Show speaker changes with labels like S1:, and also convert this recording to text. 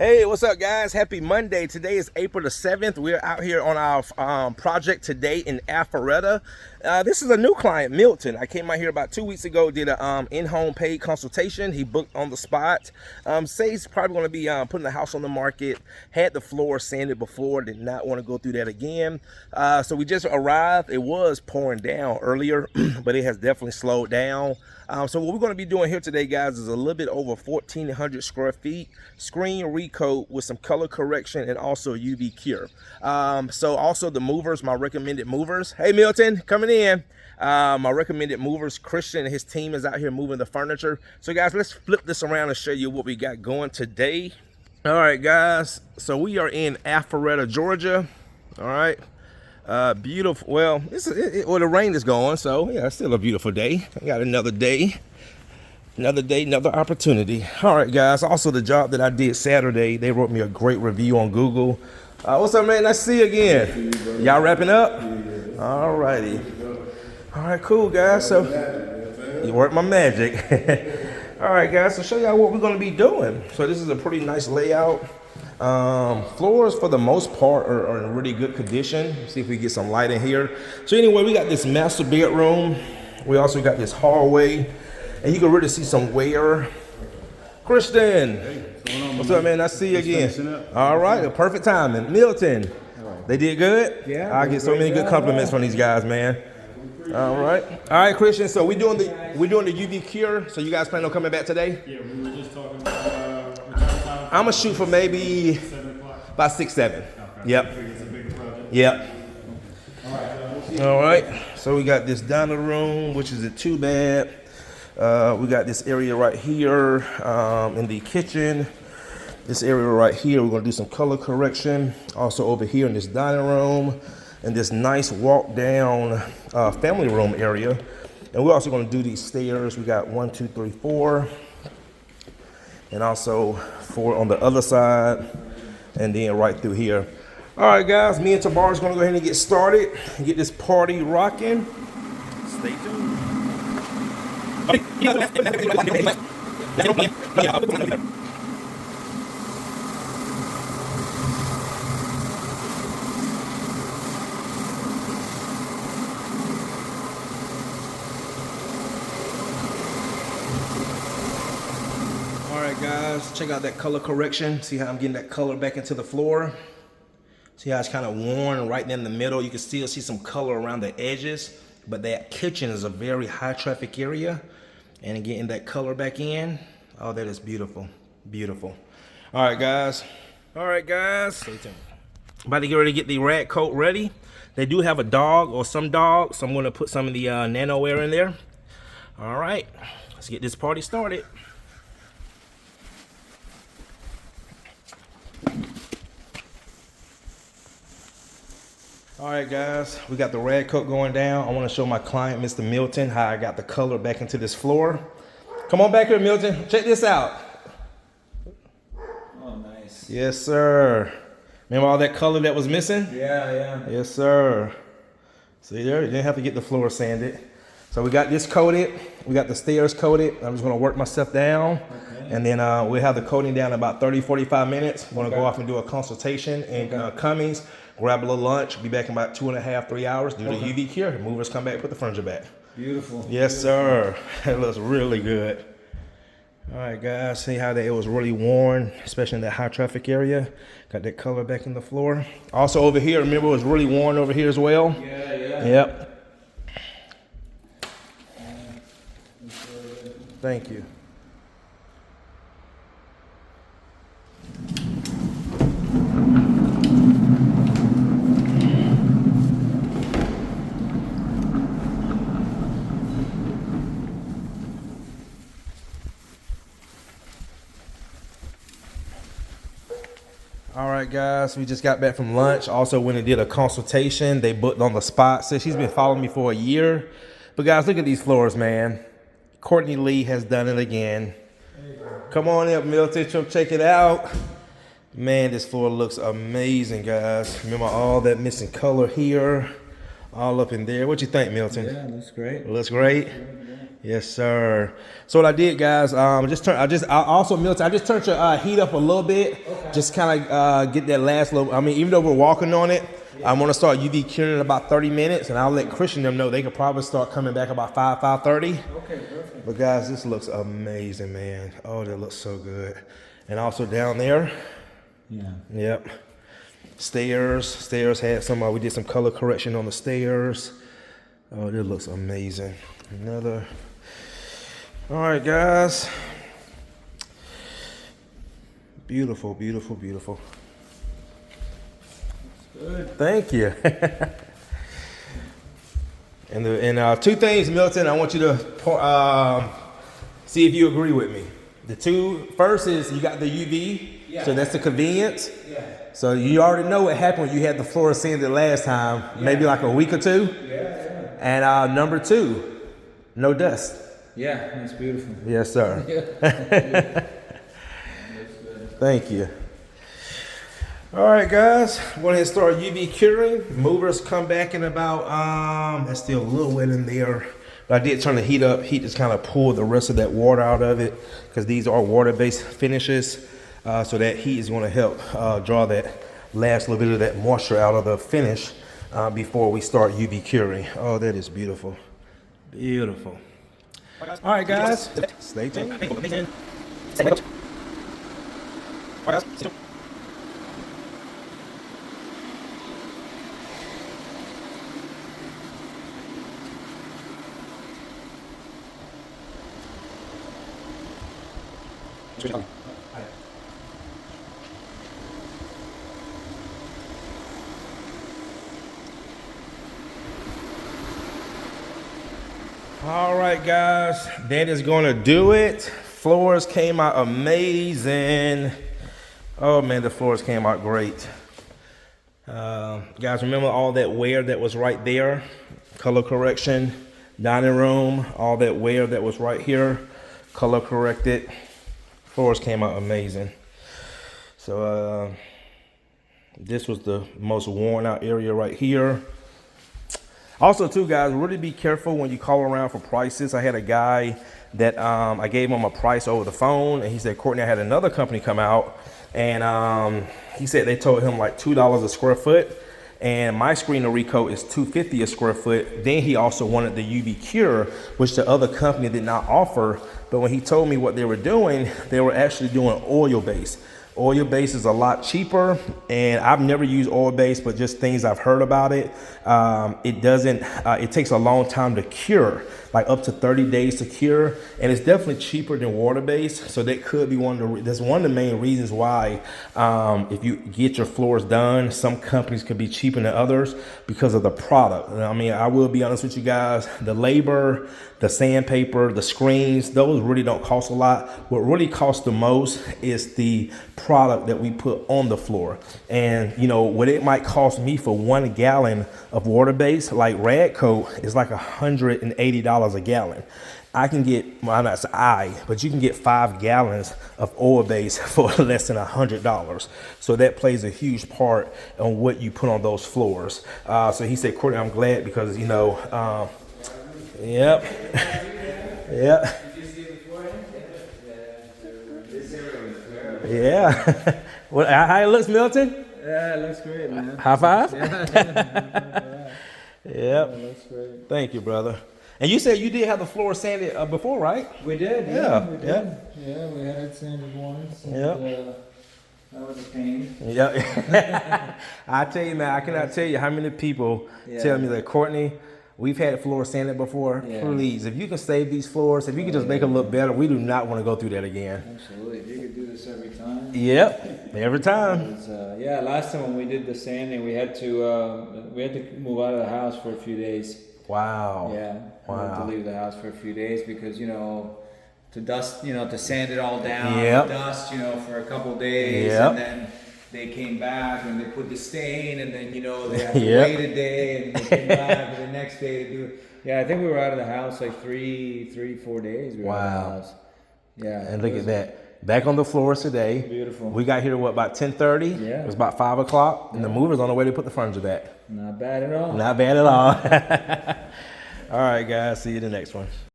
S1: Hey, what's up, guys? Happy Monday. Today is April the 7th. We're out here on our project today in Alpharetta. This is a new client, Milton. I came out here about 2 weeks ago, did a in-home paid consultation. He booked on the spot. Say he's probably going to be putting the house on the market. Had the floor sanded before, did not want to go through that again. So we just arrived. It was pouring down earlier, but it has definitely slowed down. So what we're going to be doing here today, guys, is a little bit over 1,400 square feet, screen recoat with some color correction and also UV cure. So also the movers, my recommended movers. Hey, Milton, coming in. My recommended movers, Christian and his team is out here moving the furniture. So guys, let's flip this around and show you what we got going today. All right, guys. So we are in Alpharetta, Georgia. All right. Beautiful. Well, the rain is gone, so yeah, it's still a beautiful day. I got another day, another opportunity. All right, guys. Also, the job that I did Saturday, they wrote me a great review on Google. What's up, man? Nice to see you again. Y'all wrapping up? All righty. All right, cool, guys. So you work my magic. All right, guys. So show y'all what we're gonna be doing. So this is a pretty nice layout. Floors for the most part are in really good condition. See if we get some light in here. So anyway, we got this master bedroom. We also got this hallway, and you can really see some wear. Christian, hey, what's up, man? Nice to see you again. All right, a perfect timing. Milton, they did good. Yeah, I get so many good compliments from these guys, man. All right, Christian. So we're doing the UV cure. So you guys plan on coming back today?
S2: Yeah, we were just talking about.
S1: I'm gonna shoot for maybe
S2: 7 o'clock.
S1: about 6, 7.
S2: Okay.
S1: Yep.
S2: It's a bigger project.
S1: Yep.
S2: All right.
S1: So we got this dining room, which is a 2-bed. We got this area right here in the kitchen. This area right here, we're gonna do some color correction. Also over here in this dining room, and this nice walk down family room area. And we're also gonna do these stairs. We got 1, 2, 3, 4. And also 4 on the other side, and then right through here. All right, guys, me and Tabar's gonna go ahead and get started and get this party rocking. Stay tuned. All right, guys, check out that color correction. See how I'm getting that color back into the floor? See how it's kind of worn right in the middle? You can still see some color around the edges, but that kitchen is a very high traffic area. And getting that color back in, oh, that is beautiful, beautiful. All right, guys. Stay tuned. About to get ready to get the rag coat ready. They do have a dog or some dogs, so I'm gonna put some of the nano air in there. All right, let's get this party started. All right, guys, we got the rag coat going down. I want to show my client, Mr. Milton, how I got the color back into this floor. Come on back here, Milton. Check this out.
S3: Oh, nice.
S1: Yes, sir. Remember all that color that was missing?
S3: Yeah.
S1: Yes, sir. See there? You didn't have to get the floor sanded. So we got this coated. We got the stairs coated. I'm just going to work myself down. Okay. And then we'll have the coating down in about 30, 45 minutes. I'm going to go off and do a consultation in Cummings. Grab a little lunch, be back in about 2.5, 3 hours, do the UV cure. The movers come back, put the furniture back.
S3: Beautiful.
S1: Yes, sir. It looks really good. All right, guys, see how it was really worn, especially in that high traffic area. Got that color back in the floor. Also over here, remember it was really worn over here as well?
S3: Yeah.
S1: Yep. Thank you. All right, guys, we just got back from lunch. Also went and did a consultation. They booked on the spot. So she's been following me for a year. But guys, look at these floors, man. Courtney Lee has done it again. Come on up, Milton. Check it out. Man, this floor looks amazing, guys. Remember all that missing color here, all up in there. What you think, Milton?
S3: Yeah, looks great.
S1: It looks great. Yes, sir. So what I did, guys, I also Milton, I just turned your heat up a little bit, just kind of get that last little. I mean, even though we're walking on it, I'm gonna start UV curing in about 30 minutes, and I'll let Christian them know they could probably start coming back about 5:30.
S3: Okay, perfect.
S1: But guys, this looks amazing, man. Oh, that looks so good. And also down there,
S3: Yeah.
S1: yep. Stairs had some. We did some color correction on the stairs. Oh, this looks amazing. Another. All right, guys. Beautiful, beautiful, beautiful.
S3: Good.
S1: Thank you. and two things, Milton, I want you to see if you agree with me. The two, first is you got the UV, so that's the convenience.
S3: Yeah.
S1: So you already know what happened when you had the floor sanded last time, maybe like a week or two.
S3: Yeah.
S1: And number two, no dust.
S3: Yeah, that's beautiful.
S1: Yes, sir. Thank you. All right, guys, I'm going to start UV curing. Movers come back in about, that's still a little wet in there. But I did turn the heat up. Heat just kind of pulled the rest of that water out of it because these are water-based finishes. So that heat is going to help draw that last little bit of that moisture out of the finish before we start UV curing. Oh, that is beautiful. Beautiful. All right, guys, stay tuned. All right, guys, that is going to do it. Floors came out amazing. Oh man, the floors came out great. Guys, remember all that wear that was right there? Color correction, dining room, all that wear that was right here, color corrected. Floors came out amazing. So this was the most worn out area right here. Also too, guys, really be careful when you call around for prices. I had a guy that I gave him a price over the phone, and he said, Courtney, I had another company come out, and he said they told him like $2 a square foot, and my screen to recoat is $2.50 a square foot. Then he also wanted the UV cure, which the other company did not offer. But when he told me what they were doing, they were actually doing oil base. Oil base is a lot cheaper, and I've never used oil base, but just things I've heard about it. It takes a long time to cure, like up to 30 days to cure, and it's definitely cheaper than water based. So that could be that's one of the main reasons why if you get your floors done, some companies could be cheaper than others because of the product. I mean, I will be honest with you guys, the labor, the sandpaper, the screens, those really don't cost a lot. What really costs the most is the product that we put on the floor. And you know what it might cost me for 1 gallon of water base, like rag coat, is like $180 a gallon. I can get, well, not but you can get 5 gallons of oil base for less than $100. So that plays a huge part on what you put on those floors. So he said, Courtney, I'm glad because, you know, yep. Yep. Yeah. Well, how it looks, Milton?
S3: Yeah, it looks great, man.
S1: High five?
S3: Yeah,
S1: Yep.
S3: it looks great.
S1: Thank you, brother. And you said you did have the floor sanded before, right?
S3: We did,
S1: Yeah,
S3: we did.
S1: yeah.
S3: Yeah, we had it sanded once. And,
S1: Yeah.
S3: that was a pain.
S1: Yeah. I tell you, man, I cannot tell you how many people tell me that, Courtney, we've had floors sanded before.
S3: Yeah.
S1: Please, if you can save these floors, if you can just make them look better, we do not want to go through that again.
S3: Absolutely. If you could do this every time.
S1: Yep, every time.
S3: Yeah, last time when we did the sanding, we had to move out of the house for a few days.
S1: Wow.
S3: Yeah, we had to
S1: Wow.
S3: leave the house for a few days because, you know, to sand it all down,
S1: Yep.
S3: dust, you know, for a couple days,
S1: Yep.
S3: and then they came back and they put the stain, and then, you know, they had to
S1: Yep.
S3: wait a day, and they came back the next day to do it. Yeah, I think we were out of the house like 4 days. We were out of
S1: Wow.
S3: the house. Yeah,
S1: And look at that. Back on the floors today.
S3: Beautiful.
S1: We got here, what, about 10:30?
S3: Yeah.
S1: It was about 5 o'clock, and the movers on the way to put the furniture back.
S3: Not bad at all.
S1: Not bad at all. All right, guys. See you in the next one.